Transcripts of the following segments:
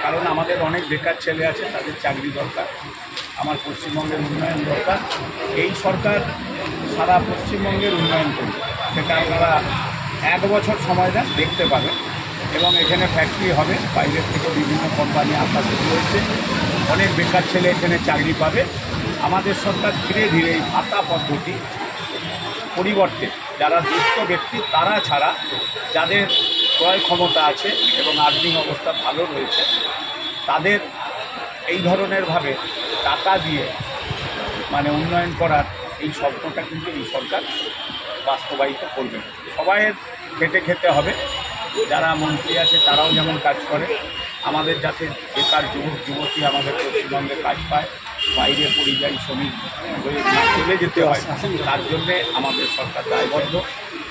কারণ আমাদের অনেক বেকার ছেলে আছে, তাদের চাকরি দরকার। আমার পশ্চিমবঙ্গের উন্নয়ন দরকার। এই সরকার সারা পশ্চিমবঙ্গের উন্নয়ন করবে, সেটা আপনারা 1 বছর সময় দেন, দেখতে পাবেন। এবং এখানে ফ্যাক্টরি হবে, বাইরের থেকে বিভিন্ন কোম্পানি আসা শুরু হয়েছে, অনেক বেকার ছেলে এখানে চাকরি পাবে। আমাদের সরকার ধীরে ধীরে এই ভাতা পদ্ধতি পরিবর্তে যারা দুস্থ ব্যক্তি তারা ছাড়া যাদের ক্রয় ক্ষমতা আছে এবং আর্থিক অবস্থা ভালো রয়েছে, তাদের এই ধরনেরভাবে টাকা দিয়ে উন্নয়ন করার এই স্বপ্নটা কিন্তু এই সরকার বাস্তবায়িত করবে। সবাইয়ের খেটে খেতে হবে। যারা মন্ত্রী আছে তারাও যেমন কাজ করে, আমাদের যাতে বেকার যুবক যুবতী আমাদের পশ্চিমবঙ্গে কাজ পায়, বাইরে পরিযায়ী শ্রমিক হয়ে না চলে যেতে হয়, তার জন্যে আমাদের সরকার দায়বদ্ধ।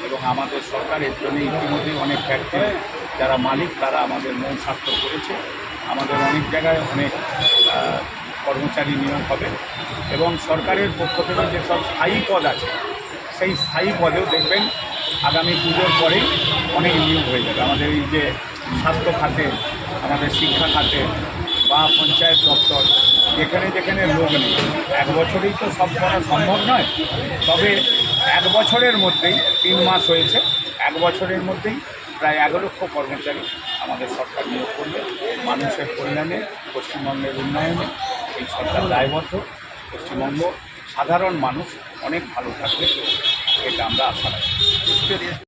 এবং আমাদের সরকার এর জন্য ইতিমধ্যেই অনেক ফ্যাক্টরি যারা মালিক তারা আমাদের মন স্বাক্ষর করেছে। আমাদের অনেক জায়গায় অনেক কর্মচারী নিয়োগ হবে এবং সরকারের পক্ষ থেকে যেসব স্থায়ী পদ আছে সেই স্থায়ী পদেও দেখবেন আগামী পুজোর পরেই অনেক নিয়োগ হয়ে যাবে। আমাদের এই যে স্বাস্থ্য খাতে, আমাদের শিক্ষা খাতে বা পঞ্চায়েত দপ্তর, যেখানে যেখানে লোক নেই, 1 বছরেই তো সব করা সম্ভব নয়। তবে 1 বছরের মধ্যেই 3 মাস হয়েছে, 1 বছরের মধ্যেই প্রায় 11 লক্ষ কর্মচারী আমাদের সরকার নিয়োগ করবে। মানুষের কল্যাণে, পশ্চিমবঙ্গের উন্নয়নে এই সরকার দায়বদ্ধ। পশ্চিমবঙ্গ সাধারণ মানুষ অনেক ভালো থাকবে, এটা আমরা আশা রাখি।